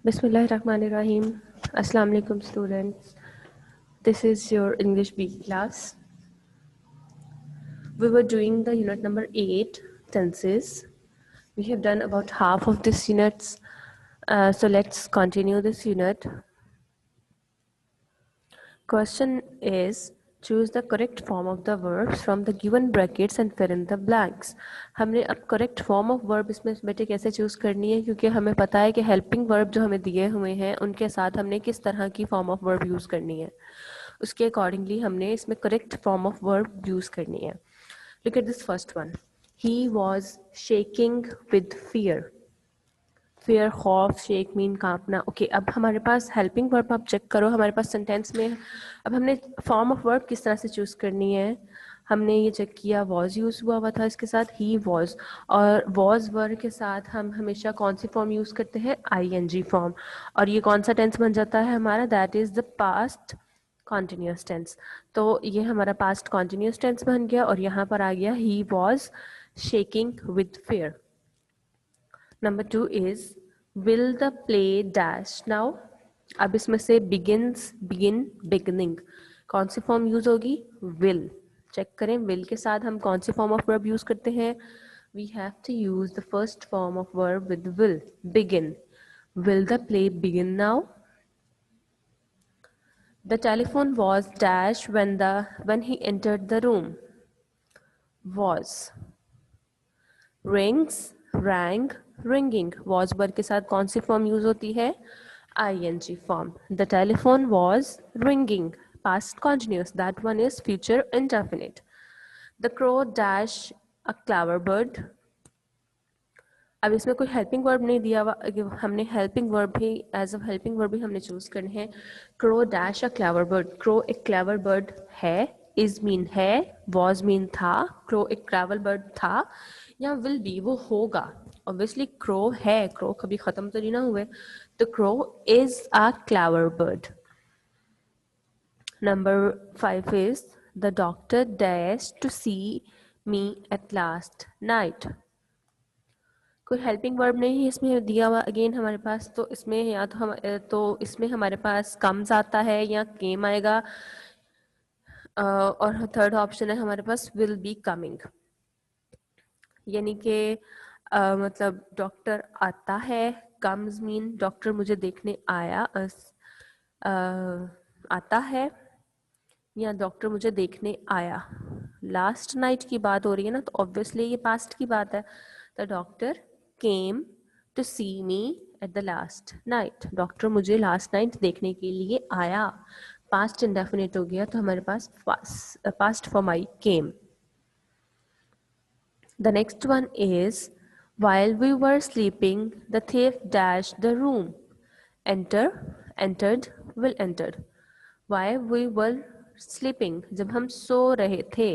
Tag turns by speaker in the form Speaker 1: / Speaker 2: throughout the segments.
Speaker 1: Bismillahirrahmanirrahim. Assalamu alaikum students. This is your English B class. We were doing the unit number 8, tenses. We have done about half of this units. So let's continue this unit. Question is, choose the correct form of the verbs from the given brackets and fill in the blanks. हमने अब correct form of verb इसमें बेटे कैसे choose करनी है, क्योंकि हमें पता है कि helping verb जो हमें दिए हुए हैं उनके साथ हमने किस तरह की form of verb use करनी है, उसके accordingly हमने इसमें correct form of verb use करनी है. Look at this first one. He was shaking with fear. Fair, खौफ, शेक मीन कांपना. ओके, अब हमारे पास हेल्पिंग वर्ब आप चेक करो हमारे पास सेंटेंस में. अब हमने फॉर्म ऑफ वर्ब किस तरह से चूज़ करनी है. हमने ये चेक किया वॉज यूज़ हुआ था इसके साथ ही वॉज, और वॉज वर्ब के साथ हम हमेशा कौन सी फॉर्म यूज़ करते हैं, आईएनजी फॉर्म. और ये कौन सा टेंस बन जाता है हमारा, that is the past continuous tense. तो ये हमारा पास्ट कॉन्टिन्यूस टेंस बन गया और यहाँ पर आ गया he was shaking with fear. Number 2 is will the play dash now. अब इसमें से बिगिन्स, बिगिन, बिगनिंग कौन सी फॉर्म यूज होगी, विल. चेक करें विल के साथ हम कौन सी फॉर्म ऑफ वर्ब यूज करते हैं. We have to use the first form of verb with will, begin. Will the play begin now. The telephone was dash when he entered the room. Was. Rings, rang, ringing. Was verb के साथ कौन सी form use होती है, ing form. The telephone was ringing, past continuous. That one is future indefinite. The crow dash a clever bird. अब इसमें कोई helping verb नहीं दिया हुआ, हमने हेल्पिंग वर्ब भी एज अ हेल्पिंग वर्ब भी हमने चूज करने हैं. Crow dash a clever bird. Crow एक क्लेवर बर्ड है, इज मीन है, वॉज मीन था. क्रो एक क्लेवर बर्ड था, या विल बी वो होगा. ऑब्वियसली क्रो है, क्रो कभी खत्म तो नहीं ना हुए. तो crow is a clever bird. Number 5 is the doctor dash to see me at last night. कोई हेल्पिंग वर्ब नहीं है इसमें दिया हुआ अगेन हमारे पास. तो इसमें या तो इसमें हमारे पास कम्स आता है या केम आएगा, और थर्ड ऑप्शन है हमारे पास विल बी कमिंग. यानी कि मतलब डॉक्टर आता है, कम्स मीन डॉक्टर मुझे देखने आया, आता है, या डॉक्टर मुझे देखने आया. लास्ट नाइट की बात हो रही है ना, तो ऑब्वियसली ये पास्ट की बात है. The doctor came to see me at the last night. Doctor मुझे लास्ट नाइट देखने के लिए आया. पास्ट इंडेफिनिट हो गया, तो हमारे पास past form I came. The next one is while we were sleeping the thief dashed the room. Enter, entered, will entered. While we were sleeping, जब हम सो रहे थे.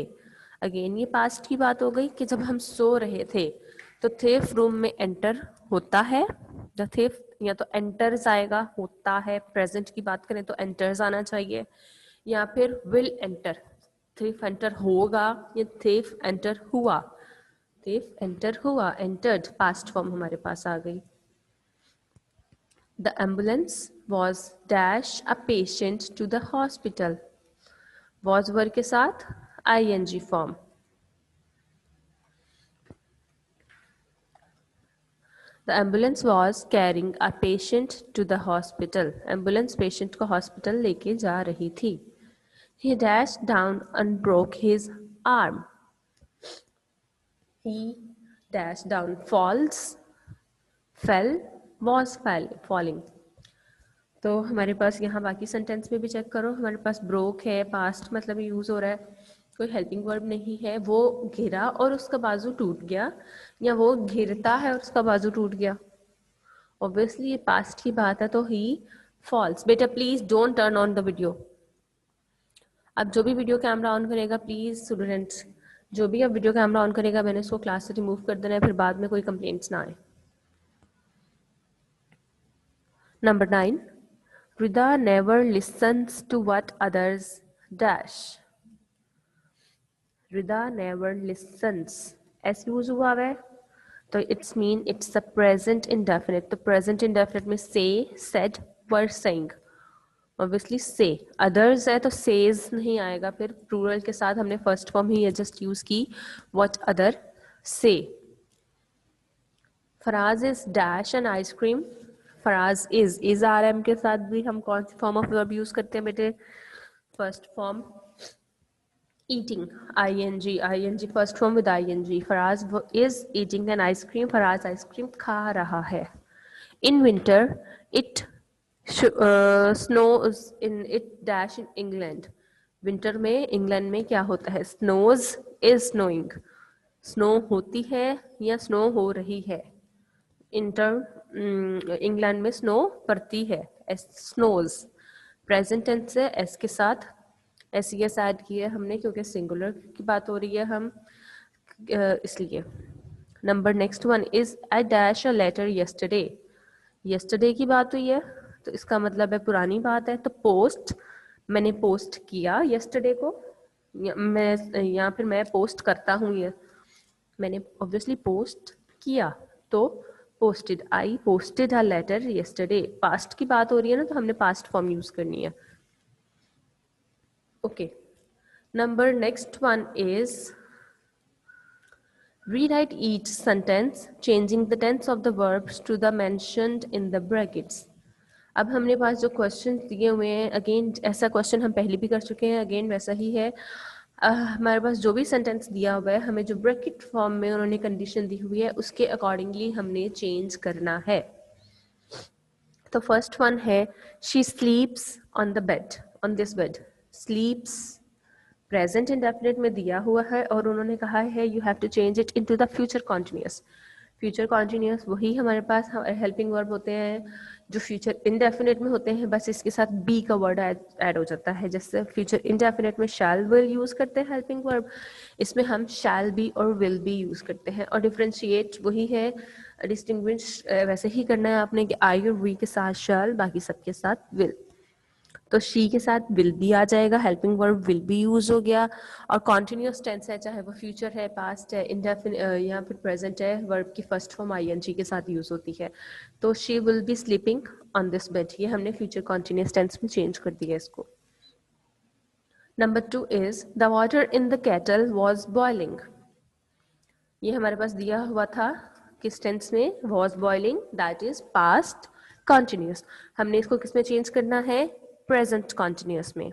Speaker 1: अगेन ये पास्ट की बात हो गई कि जब हम सो रहे थे. तो thief रूम में एंटर होता है. द thief या तो एंटर्स आएगा, होता है. प्रेजेंट की बात करें तो एंटर्स आना चाहिए, या फिर विल एंटर. thief एंटर होगा, या thief एंटर हुआ. thief एंटर हुआ, entered past form हमारे पास आ गई. The ambulance was dash a patient to the hospital. was verb के साथ ing form. The ambulance was carrying a patient to the hospital. Ambulance patient को hospital लेके जा रही थी. He dashed down and broke his arm. He dashed down, falls, fell, was falling. तो हमारे पास यहाँ बाकी सेंटेंस में भी चेक करो. हमारे पास ब्रोक है, पास्ट मतलब यूज हो रहा है, कोई हेल्पिंग वर्ब नहीं है. वो घिरा और उसका बाजू टूट गया, या वो घिरता है और उसका बाजू टूट गया. ऑब्वियसली ये पास्ट की बात है, तो ही फॉल्स. बेटा please don't turn on the video. अब जो भी वीडियो कैमरा ऑन करेगा, प्लीज स्टूडेंट्स, जो भी अब वीडियो कैमरा ऑन करेगा मैंने उसको क्लास से रिमूव कर देना है, फिर बाद में कोई कंप्लेंट्स ना आए. Number 9, Rida never listens to what others dash. Rida never listens. S use हुआ है, तो it's mean it's a present indefinite. तो प्रेजेंट इंडेफिनिट में से, सेड, वर सेइंग, ऑब्वियसली से। अदर्स है तो सेज नहीं आएगा, फिर प्लूरल के साथ हमने फर्स्ट फॉर्म ही जस्ट यूज की, व्हाट अदर से। Faraz is dash an ice cream. Faraz is are am के साथ भी हम कौन सी फॉर्म ऑफ वर्ब यूज करते हैं बेटे? First form eating, ing first form with ing। Faraz is eating an ice cream, Faraz ice cream खा रहा है। in winter it snows in it dash in England। Winter में इंग्लैंड में क्या होता है? snows is snowing, स्नो होती है या स्नो हो रही है। इंग्लैंड में स्नो पड़ती है, स्नोज। प्रेजेंट टेंस से एस के साथ एस एस ऐड किया हमने क्योंकि सिंगुलर की बात हो रही है हम इसलिए। Number next one is I dash a letter yesterday. Yesterday की बात हुई है तो इसका मतलब है पुरानी बात है। तो पोस्ट, मैंने पोस्ट किया यस्टरडे को, मैं या फिर मैं पोस्ट करता हूँ, ये मैंने ऑब्वियसली पोस्ट किया तो posted, I posted a letter yesterday. Past की बात हो रही है ना तो हमने पास्ट फॉर्म यूज करनी है। Okay, number next one is rewrite each sentence changing the tense of the verbs to the mentioned in the brackets। अब हमने पास जो क्वेश्चन दिए हुए हैं, अगेन ऐसा क्वेश्चन हम पहले भी कर चुके हैं, अगेन वैसा ही है। हमारे पास जो भी सेंटेंस दिया हुआ है हमें जो ब्रैकेट फॉर्म में उन्होंने कंडीशन दी हुई है उसके अकॉर्डिंगली हमने चेंज करना है। तो फर्स्ट वन है she sleeps on the bed, on this bed. Sleeps present indefinite में दिया हुआ है और उन्होंने कहा है you have to change it into the future continuous. Future continuous वही हमारे पास हेल्पिंग वर्ब होते हैं जो फ्यूचर इंडेफिनिट में होते हैं, बस इसके साथ बी का वर्ड ऐड हो जाता है। जैसे फ्यूचर इंडेफिनिट में शैल विल यूज करते हैं हेल्पिंग वर्ब, इसमें हम शैल बी और विल बी यूज करते हैं। और डिफ्रेंशिएट वही है, डिस्टिंग्विश वैसे ही करना है आपने कि आई और वी के साथ शैल, बाकी सबके साथ विल। तो शी के साथ विल भी आ जाएगा, हेल्पिंग वर्ब विल भी यूज हो गया। और कॉन्टिन्यूस टेंस है, चाहे वो फ्यूचर है, पास्ट है, इंडेफिनिट या फिर प्रेजेंट है, वर्ब की फर्स्ट फॉर्म आईएनजी के साथ यूज होती है। तो she will be sleeping on this bed, ये हमने फ्यूचर कॉन्टिन्यूस टेंस में चेंज कर दिया इसको। Number 2 is the water in the kettle was boiling. ये हमारे पास दिया हुआ था किस टेंस में? Was boiling, that is past continuous. हमने इसको किस में चेंज करना है? प्रेजेंट कॉन्टिन्यूस में।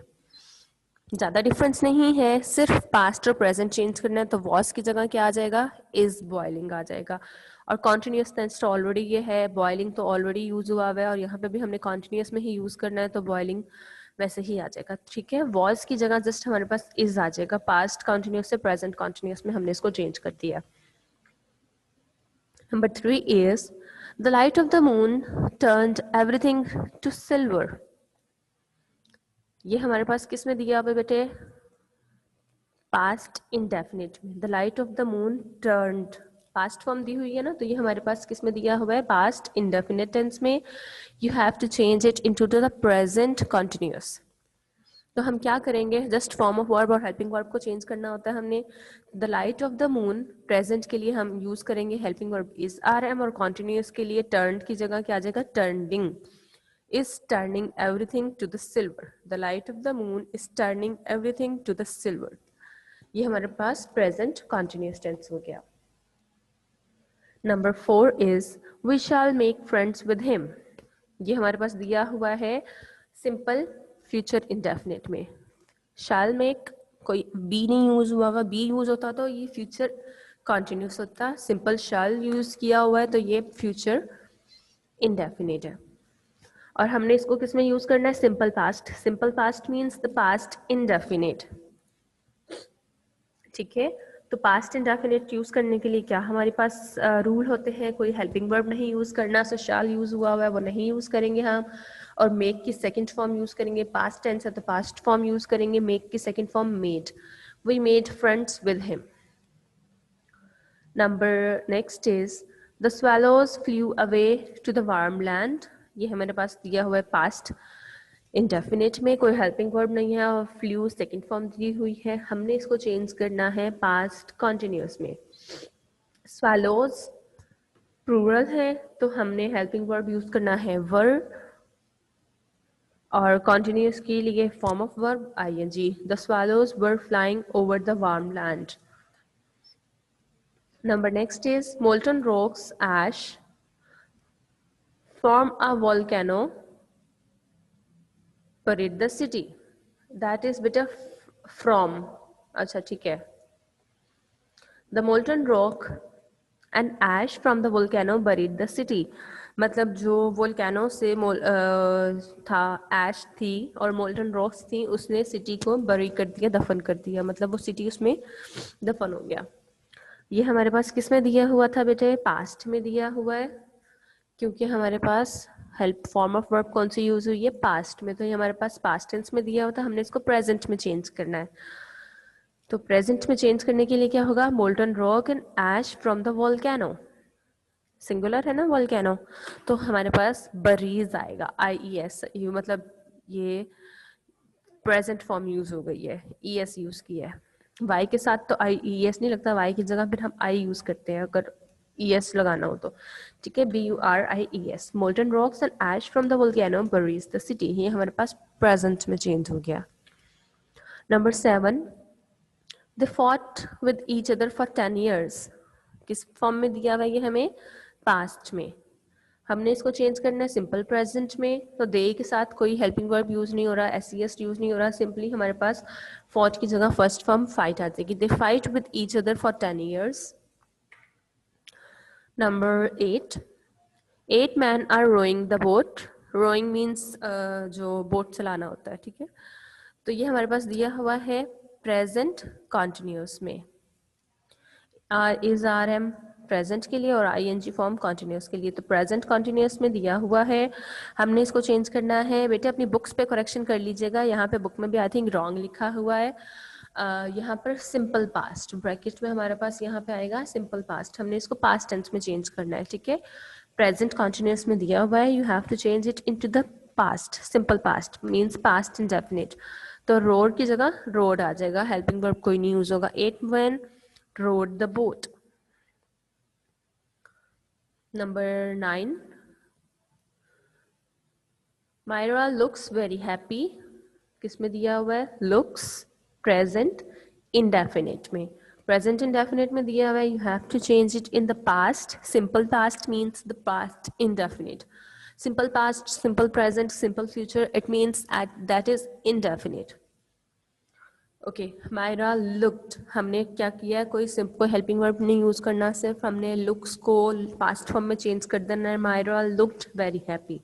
Speaker 1: ज़्यादा डिफरेंस नहीं है, सिर्फ पास्ट और प्रेजेंट चेंज करना है। तो वॉज की जगह क्या आ जाएगा? इज बॉइलिंग आ जाएगा। और कॉन्टिन्यूस टेंस तो ऑलरेडी ये है, बॉइलिंग तो ऑलरेडी यूज हुआ हुआ है और यहाँ पे भी हमने कॉन्टिन्यूस में ही यूज करना है, तो बॉइलिंग वैसे ही आ जाएगा। ठीक है, वॉज की जगह जस्ट हमारे पास इज आ जाएगा। पास्ट कॉन्टिन्यूस से प्रेजेंट कॉन्टिन्यूस में हमने इसको चेंज कर दिया। Number 3 is the light of the moon turned everything to silver। ये हमारे पास किस में दिया हुआ बेटे? पास्ट इंडेफिनिट में। The light of the moon turned, past form दी हुई है ना, तो ये हमारे पास किस में दिया हुआ है? पास्ट इंडेफिनिट टेंस में। You have to change it into the present continuous. तो हम क्या करेंगे? जस्ट फॉर्म ऑफ वर्ब और हेल्पिंग वर्ब को चेंज करना होता है हमने। The light of the moon present के लिए हम यूज करेंगे helping verb is are am, और कॉन्टिन्यूस के लिए टर्न की जगह क्या आ जाएगा? Turning. Is turning everything to the silver. The light of the moon is turning everything to the silver. ये हमारे पास प्रेजेंट कॉन्टिन्यूस टेंस हो गया। Number 4 is we shall make friends with him. ये हमारे पास दिया हुआ है सिंपल फ्यूचर इंडेफिनिट में। शैल मेक, कोई बी नहीं यूज हुआ हुआ, बी यूज होता तो ये फ्यूचर कॉन्टिन्यूस होता। सिंपल शैल यूज किया हुआ है तो ये फ्यूचर इंडेफिनिट है। और हमने इसको किस में यूज करना है? Simple past. Simple past means the past indefinite. ठीक है, तो पास्ट इंडेफिनिट यूज करने के लिए क्या हमारे पास रूल होते हैं? कोई हेल्पिंग वर्ब नहीं यूज करना, सो शैल यूज हुआ हुआ है वो नहीं यूज करेंगे हम। और मेक की सेकंड फॉर्म यूज करेंगे, पास्ट टेंस है तो पास्ट फॉर्म यूज करेंगे, मेक की second form made. We made friends with him. Number next is the swallows flew away to the warm land. ये हमारे पास दिया हुआ है पास्ट इंडेफिनिट में, कोई हेल्पिंग वर्ब नहीं है और फ्लू सेकंड फॉर्म दी हुई है। हमने इसको चेंज करना है पास्ट कॉन्टिन्यूस में। swallows प्लूरल है तो हमने हेल्पिंग वर्ब यूज करना है वर, और कॉन्टिन्यूस के लिए form of verb I N G. The swallows were flying over the warm land. Number next is molten rocks ash form a volcano buried the city. That is bit of from. अच्छा ठीक है। The molten rock and ash from the volcano buried the city. मतलब जो volcano से था ऐश थी और molten rocks थी, उसने सिटी को बरी कर दिया, दफन कर दिया, मतलब वो सिटी उसमें दफन हो गया। ये हमारे पास किस में दिया हुआ था बेटे? पास्ट में दिया हुआ है, क्योंकि हमारे पास हेल्प फॉर्म ऑफ वर्ब कौन सी यूज हुई है? पास्ट में। तो ये हमारे पास पास्ट टेंस में दिया हुआ था, हमने इसको प्रेजेंट में चेंज करना है। तो प्रेजेंट में चेंज करने के लिए क्या होगा? Molten rock and ash from the volcano, singular है ना वोल्केनो, तो हमारे पास बरीज आएगा, IES यू, मतलब ये प्रेजेंट फॉर्म यूज हो गई है, ES यूज किया है। वाई के साथ तो IES नहीं लगता, वाई की जगह फिर हम आई यूज करते हैं अगर ES लगाना हो तो। ठीक है, BURIES। Molten rocks and ash from the volcano buries the city, ये हमारे पास प्रेजेंट में चेंज हो गया। Number 7, they fought with each other for 10 years। किस फॉर्म में दिया हुआ है ये हमें? पास्ट में। हमने इसको चेंज करना है सिंपल प्रेजेंट में, तो दे के साथ कोई हेल्पिंग वर्ब यूज नहीं हो रहा, SES यूज नहीं हो रहा, सिंपली हमारे पास फॉट की जगह फर्स्ट फॉर्म फाइट आ जाएगी। They fight with each other for 10 years। Number 8, 8 men are rowing the boat. Rowing means जो बोट चलाना होता है, ठीक है। तो ये हमारे पास दिया हुआ है प्रेजेंट कॉन्टिन्यूस में। इज आर एम प्रेजेंट के लिए और ING फॉर्म कॉन्टिन्यूस के लिए। तो प्रेजेंट कॉन्टिन्यूस में दिया हुआ है, हमने इसको चेंज करना है। बेटे अपनी बुक्स पे करेक्शन कर लीजिएगा, यहाँ पे बुक में भी आई थिंक रॉन्ग लिखा हुआ है। यहाँ पर सिंपल पास्ट ब्रैकेट में हमारे पास यहाँ पे आएगा सिंपल पास्ट, हमने इसको पास्ट टेंस में चेंज करना है, ठीक है। प्रेजेंट कॉन्टिन्यूस में दिया हुआ है, you have to change it into the past. Simple past means past indefinite, तो रोड की जगह रोड आ जाएगा, हेल्पिंग वर्ब कोई नहीं यूज होगा। 8 men rowed the boat। Number 9, Myra looks very happy। किस में दिया हुआ है? looks, present indefinite में। present indefinite में दिया हुआ है, you have to change it in the past। simple past means the past indefinite। simple past, simple present, simple future, it means that is indefinite। Okay, Maira looked, हमने क्या किया? कोई simple helping verb नहीं use करना, सिर्फ हमने looks को past form में चेंज कर देना है। Myra looked very happy.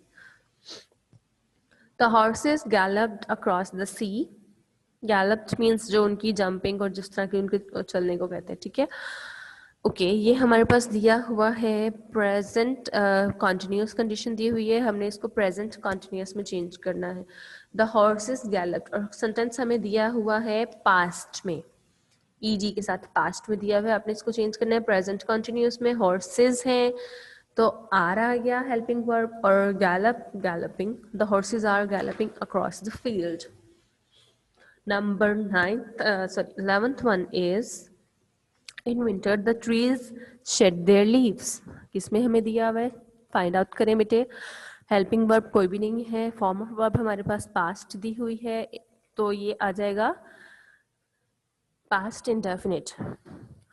Speaker 1: The horses galloped across the sea. Galloped means जो उनकी जंपिंग और जिस तरह की उनके चलने को कहते हैं, ठीक है। ओके, ये हमारे पास दिया हुआ है प्रेजेंट कॉन्टिन्यूस कंडीशन दी हुई है, हमने इसको प्रेजेंट कॉन्टिन्यूस में चेंज करना है। द हॉर्सेस गैलप्ड, और सेंटेंस हमें दिया हुआ है पास्ट में, EG के साथ पास्ट में दिया हुआ है, आपने इसको चेंज करना है प्रेजेंट कॉन्टिन्यूस में। हॉर्सेस हैं तो आर आ गया हेल्पिंग वर्ब, और gallop galloping, the horses are galloping across the field. Number 11th one is in winter the trees shed their leaves। किसमें हमें दिया हुआ है? फाइंड आउट करें बेटे। हेल्पिंग वर्ब कोई भी नहीं है, फॉर्म ऑफ वर्ब हमारे पास पास्ट दी हुई है, तो ये आ जाएगा पास्ट इंडेफिनिट।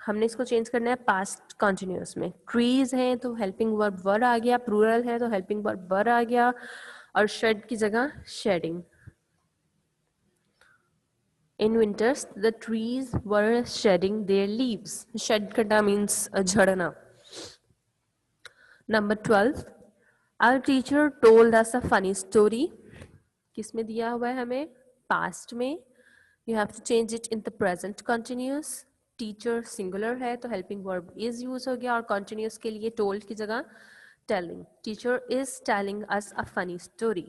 Speaker 1: हमने इसको चेंज करना है पास्ट कॉन्टिन्यूस में। ट्रीज हैं तो हेल्पिंग वर्ब वर आ गया, प्लूरल है तो हेल्पिंग वर्ब वर आ गया, और शेड की जगह shading. In winters, the trees were shedding their leaves। Shed करना means झड़ना। Number 12, our teacher told us a funny story। किस में दिया हुआ है हमें? पास्ट में। You have to change it in the present continuous। Teacher singular है तो हेल्पिंग वर्ब इज यूज हो गया, और continuous के लिए told की जगह telling। Teacher is telling us a funny story।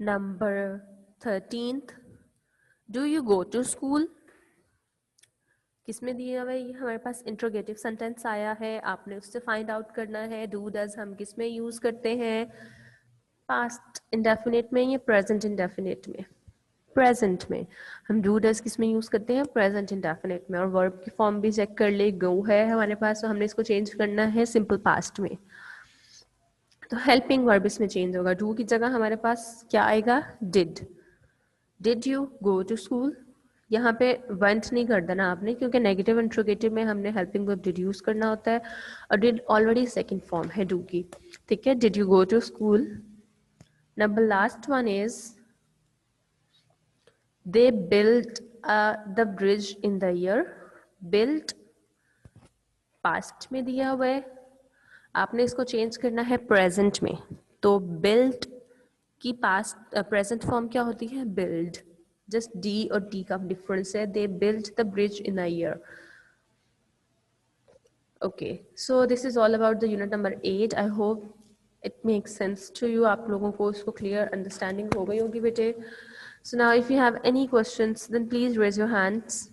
Speaker 1: Number 13th, do you go to school। किसमें दिया हुआ है? ये हमारे पास इंट्रोगेटिव सेंटेंस आया है, आपने उससे फाइंड आउट करना है डू डज हम किस में यूज करते हैं? पास्ट इंडेफिनिट में या प्रेजेंट इंडेफिनिट में? प्रेजेंट में। हम डू डज किस में यूज़ करते हैं? प्रेजेंट इंडेफिनिट में। और वर्ब की फॉर्म भी चेक कर ले, गो है हमारे पास, तो हमने इसको चेंज करना है सिंपल पास्ट में, तो हेल्पिंग वर्ब इसमें चेंज होगा। डू की जगह हमारे पास क्या आएगा? Did you go to school? यहाँ पे वेंट नहीं कर देना आपने, क्योंकि नेगेटिव इंट्रोगेटिव में हमने हेल्पिंग वर्ब डिड यूज करना होता है, और डिड ऑलरेडी सेकंड फॉर्म है डू की, ठीक है। Did you go to school? Number last one is they built the bridge in the year. Built past में दिया हुआ है, आपने इसको चेंज करना है प्रेजेंट में, तो बिल्ट की पास्ट प्रेजेंट फॉर्म क्या होती है? बिल्ड। जस्ट डी और टी का डिफरेंस है। They build the bridge in a year. Okay, so this is all about the unit number 8। I hope it makes sense to you. आप लोगों को इसको क्लियर अंडरस्टैंडिंग हो गई होगी बेटे। So now if you have any questions then please raise your hands.